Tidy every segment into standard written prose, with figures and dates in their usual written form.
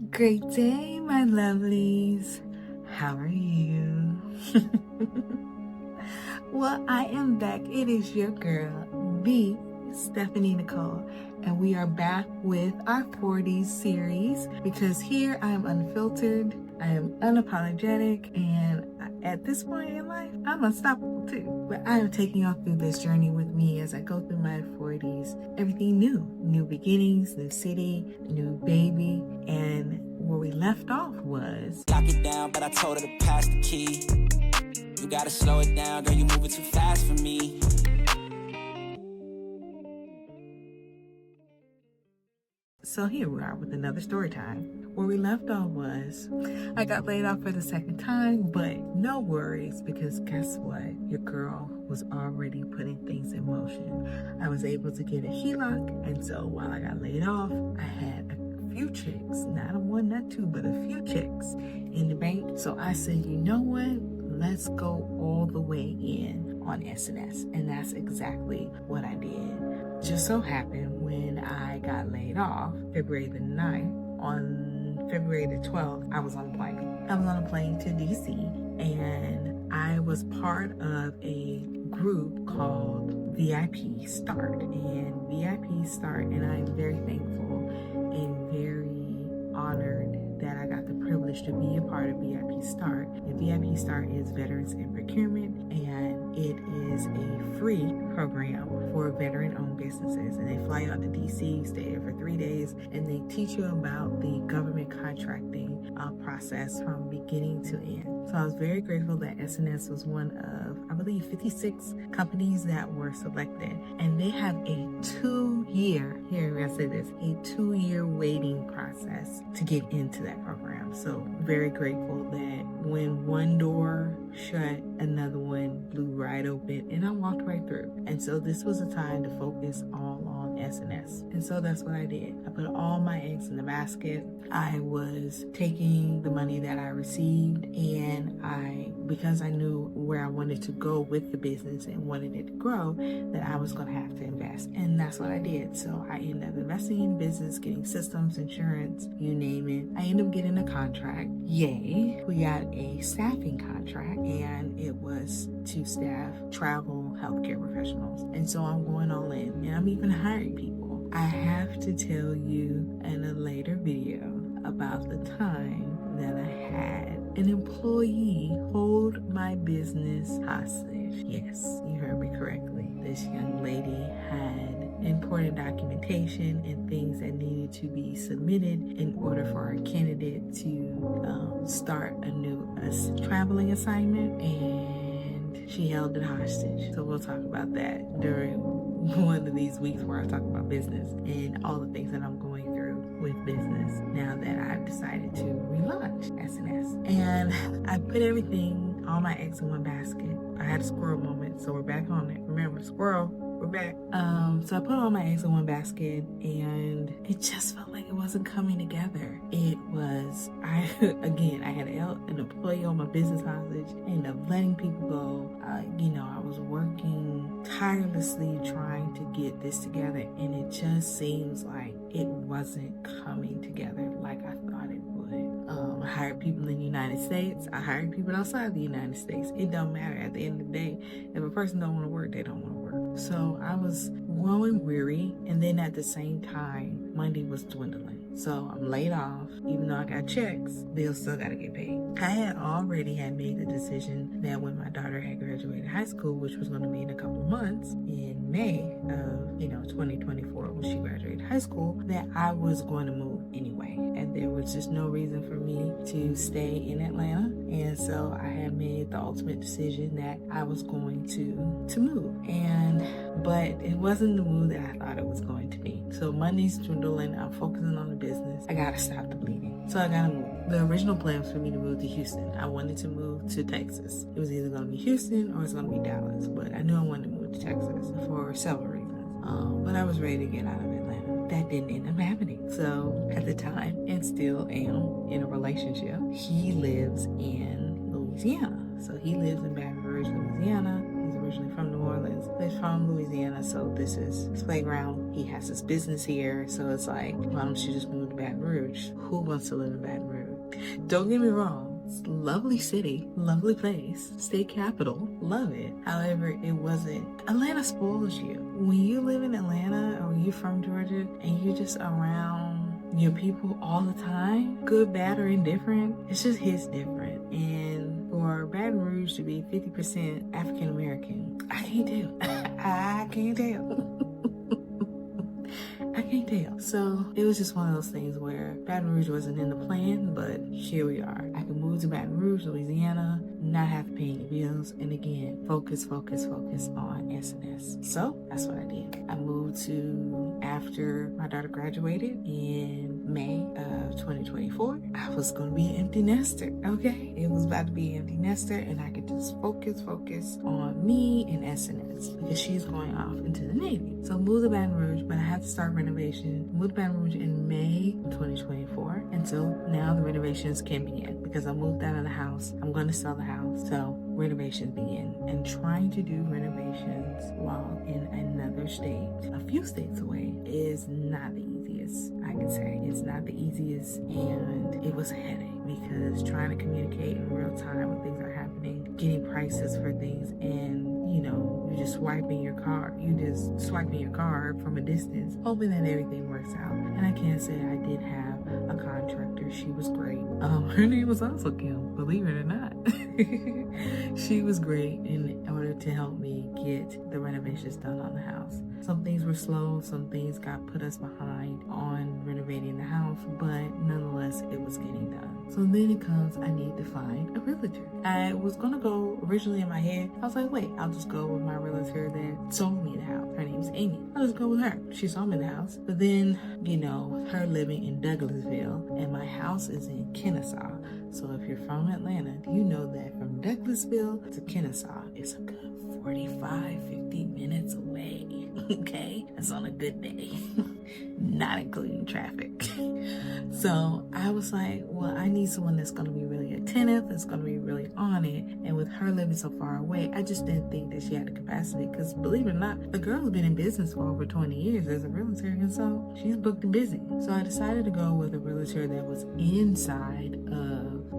Great day, my lovelies. How are you? Well, I am back. It is your girl, the Stephanie Nicole, and we are back with our 40s series because here I am unfiltered, I am unapologetic, and at this point in life, I'm unstoppable too. But I am taking y'all through this journey with me as I go through my 40s. Everything new beginnings, new city, new baby, and where we left off was lock it down, but I told her to pass the key. You gotta slow it down, girl, you moving too fast for me. So here we are with another story time. Where we left off was, I got laid off for the second time, but no worries, because guess what? Your girl was already putting things in motion. I was able to get a HELOC, and so while I got laid off, I had a few checks, not a one, not two, but a few checks in the bank. So I said, you know what? Let's go all the way in on SNS. And that's exactly what I did. Just so happened when I got laid off, February the 9th, on February the 12th, I was on a plane. I was on a plane to DC, and I was part of a group called VIP Start. And VIP Start, and I'm very thankful and very honored that I got the privilege to be a part of VIP Start. And VIP Start is Veterans in Procurement, and it is a free program for veteran-owned businesses. And they fly you out to DC, stay there for 3 days, and they teach you about the government contracting process from beginning to end. So I was very grateful that SNS was one of, I believe, 56 companies that were selected. And they have a 2-year, here I say this, a 2-year waiting process to get into that program. So very grateful that when one door shut, another one blew right open, and I walked right through. And so this was a time to focus all on SNS. And so that's what I did. I put all my eggs in the basket. I was taking the money that I received, and because I knew where I wanted to go with the business and wanted it to grow, that I was going to have to invest. And that's what I did. So I ended up investing in business, getting systems, insurance, you name it. I ended up getting a contract. Yay. We got a staffing contract, and it was to staff travel healthcare professionals. And so I'm going all in, and I'm even hiring people. I have to tell you in a later video about the time that I had an employee hold my business hostage. Yes, you heard me correctly. This young lady had important documentation and things that needed to be submitted in order for our candidate to start a new traveling assignment, and she held it hostage. So we'll talk about that during one of these weeks where I talk about business and all the things that I'm going through with business now that I've decided to relaunch SNS. And I put everything, all my eggs in one basket. I had a squirrel moment, so we're back on it. Remember, squirrel, we're back. So I put all my eggs in one basket, and it just felt like it wasn't coming together. It was, I had an employee on my business hostage. I ended up letting people go. I was working tirelessly trying to get this together, and it just seems like it wasn't coming together like I thought it would. I hired people in the United States. I hired people outside the United States. It don't matter. At the end of the day, if a person don't want to work, they don't want to work. So I was growing weary, and then at the same time, money was dwindling. So I'm laid off. Even though I got checks, bills still gotta get paid. I had already made the decision that when my daughter had graduated high school, which was going to be in a couple months, in May of 2024, when she graduated high school, that I was going to move anyway. And there was just no reason for me to stay in Atlanta. And so I had made the ultimate decision that I was going to move. But it wasn't the move that I thought it was going to be. So money's dwindling. I'm focusing on the business. I gotta stop the bleeding. So I gotta move. The original plan was for me to move to Houston. I wanted to move to Texas. It was either gonna be Houston or it's gonna be Dallas. But I knew I wanted to move to Texas for several reasons. But I was ready to get out of Atlanta. That didn't end up happening. So at the time, and still am in a relationship, he lives in Louisiana. So he lives in Baton Rouge, Louisiana. He's originally from New Orleans, but he's from Louisiana, so this is his playground. He has his business here, so it's like, why don't you just move to Baton Rouge? Who wants to live in Baton Rouge? Don't get me wrong, it's a lovely city, lovely place, state capital, love it. However, it wasn't. Atlanta spoils you. When you live in Atlanta or you're from Georgia and you're just around your people all the time, good, bad, or indifferent, it's just hits different. And for Baton Rouge to be 50% African American, I can't tell. I can't tell. I can't tell. So it was just one of those things where Baton Rouge wasn't in the plan, but here we are. I can move to Baton Rouge, Louisiana, not have to pay any bills, and again, focus on S&S. So that's what I did. I moved to after my daughter graduated in May of 2024. I was going to be an empty nester, okay? It was about to be an empty nester, and I could just focus on me and S&S because she's going off into the Navy. So moved to Baton Rouge, but I had to start renovation. Moved to Baton Rouge in May of 2024, and so now the renovations can begin because I moved out of the house. I'm going to sell the house, so renovations begin. And trying to do renovations while in another state, a few states away, is not the easiest. I can say it's not the easiest, and it was a headache because trying to communicate in real time when things are happening, getting prices for things, and you're just swiping your card. From a distance, hoping that everything works out. And I can say I did have a contractor. She was great. Her name was also Kim, believe it or not. She was great in order to help me get the renovations done on the house. Some things were slow, some things got put us behind on renovating the house, but nonetheless, it was getting done. So then it comes, I need to find a realtor. I was gonna go originally in my head. I was like, wait, I'll just go with my realtor that sold me the house. Her name's Amy. I'll just go with her. She sold me the house. But then, her living in Douglasville and my house is in Kennesaw. So if you're from Atlanta, you know that from Douglasville to Kennesaw, it's a good 50 minutes away. Okay? That's on a good day. Not including traffic. So I was like, well, I need someone that's going to be really attentive, that's going to be really on it. And with her living so far away, I just didn't think that she had the capacity because, believe it or not, the girl's been in business for over 20 years as a realtor, and so she's booked and busy. So I decided to go with a realtor that was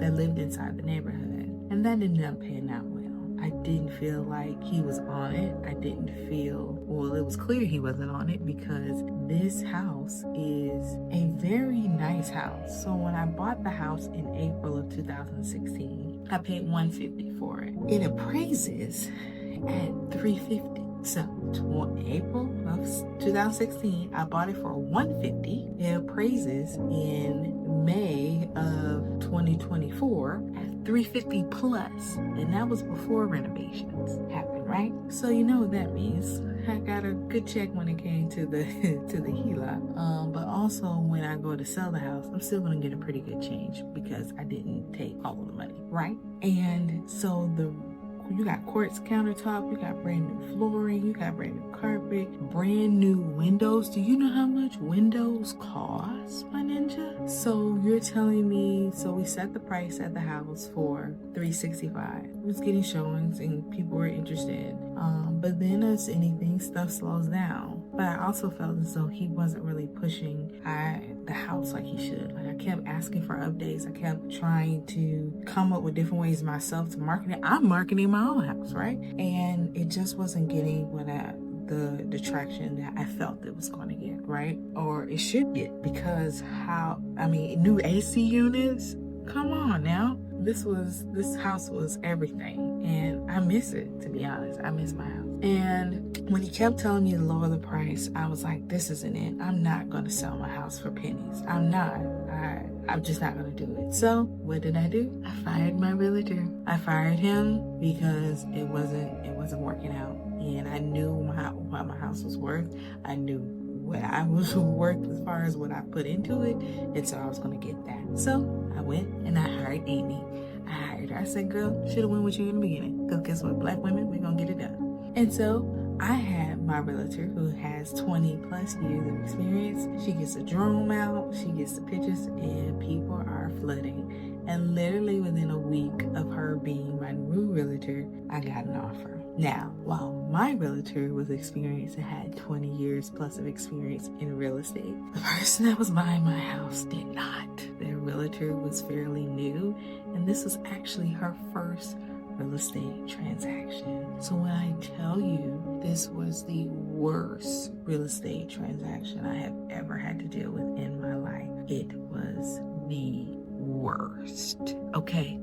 that lived inside the neighborhood. And that ended up panning out well. I didn't feel like he was on it. It was clear he wasn't on it because this house is a very nice house. So when I bought the house in April of 2016, I paid $150 for it. It appraises at $350. So April of 2016, I bought it for $150. It appraises in May of 2024 at $350 plus, and that was before renovations happened, right? So you know what that means. I got a good check when it came to the HELOC, but also when I go to sell the house, I'm still gonna get a pretty good change because I didn't take all of the money, right? And so you got quartz countertop, you got brand new flooring, you got brand new carpet, brand new windows. Do you know how much windows cost, my ninja? So you're telling me, so we set the price at the house for $365. It was getting showings and people were interested. But then as anything, stuff slows down. But I also felt as though he wasn't really pushing the house like he should. Like I kept asking for updates. I kept trying to come up with different ways myself to market it. I'm marketing my own house, right? And it just wasn't getting the traction that I felt it was going to get, right? Or it should get, because new AC units, come on now. This house was everything, and I miss it, to be honest. I miss my house. And when he kept telling me to lower the price, I was like, this isn't it. I'm not going to sell my house for pennies. I'm just not going to do it. So what did I do? I fired my realtor. I fired him because it wasn't working out. And I knew what my house was worth. I knew what I was worth as far as what I put into it. And so I was going to get that. So I went and I hired Amy. I hired her. I said, girl, should have went with you in the beginning. Because guess what? Black women, we're going to get it done. And so I had my realtor who has 20 plus years of experience. She gets a drone out, she gets the pictures, and people are flooding. And literally within a week of her being my new realtor, I got an offer. Now, while my realtor was experienced and had 20 years plus of experience in real estate, the person that was buying my house did not. Their realtor was fairly new, and this was actually her first real estate transaction. So when I tell you this was the worst real estate transaction I have ever had to deal with in my life, it was the worst. Okay,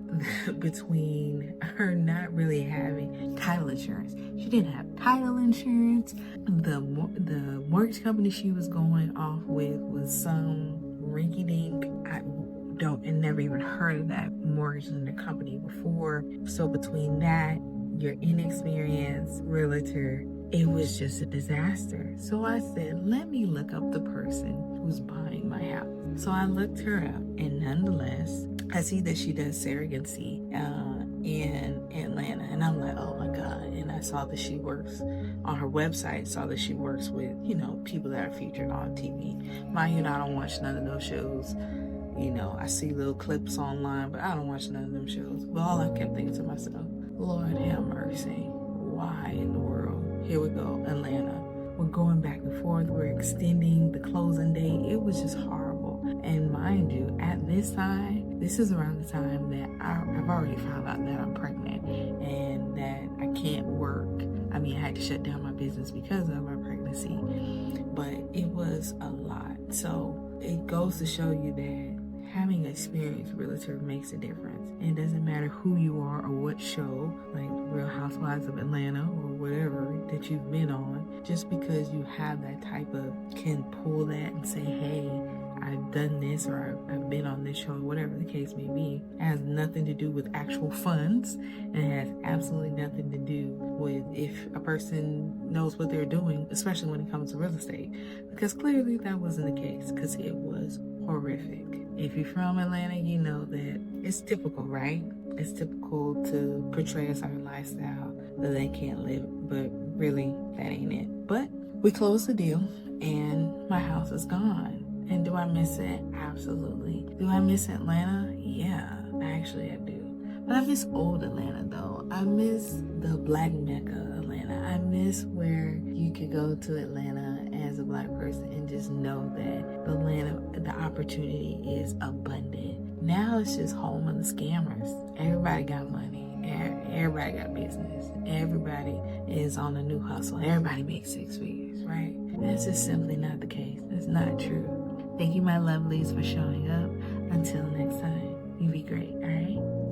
between her not really having title insurance, she didn't have title insurance. The mortgage company she was going off with was some rinky-dink. And never even heard of that mortgage in the company before. So between that, your inexperienced realtor, it was just a disaster. So I said, let me look up the person who's buying my house. So I looked her up, and nonetheless, I see that she does surrogacy in Atlanta, and I'm like, oh my God. And I saw that she works on her website, saw that she works with, people that are featured on TV. Mind you, I don't watch none of those shows. I see little clips online, but I don't watch none of them shows. But all I kept thinking to myself, Lord have mercy. Why in the world? Here we go, Atlanta. We're going back and forth. We're extending the closing date. It was just horrible. And mind you, at this time, this is around the time that I've already found out that I'm pregnant and that I can't work. I had to shut down my business because of my pregnancy. But it was a lot. So it goes to show you that having an experienced realtor makes a difference. And it doesn't matter who you are or what show, like Real Housewives of Atlanta or whatever that you've been on, just because you have that type of, can pull that and say, hey, I've done this, or I've been on this show, or whatever the case may be. It has nothing to do with actual funds, and it has absolutely nothing to do with if a person knows what they're doing, especially when it comes to real estate. Because clearly that wasn't the case, because it was horrific. If you're from Atlanta, you know that it's typical, right? It's typical to portray a certain lifestyle that they can't live, but really, that ain't it. But we closed the deal, and my house is gone. And do I miss it? Absolutely. Do I miss Atlanta? Yeah, actually I do. But I miss old Atlanta, though. I miss the Black Mecca Atlanta. I miss where you could go to Atlanta as a Black person and just know that the opportunity is abundant. Now it's just home of the scammers. Everybody got money. Everybody got business. Everybody is on a new hustle. Everybody makes 6 figures, right? That's just simply not the case. It's not true. Thank you, my lovelies, for showing up. Until next time, you be great, all right?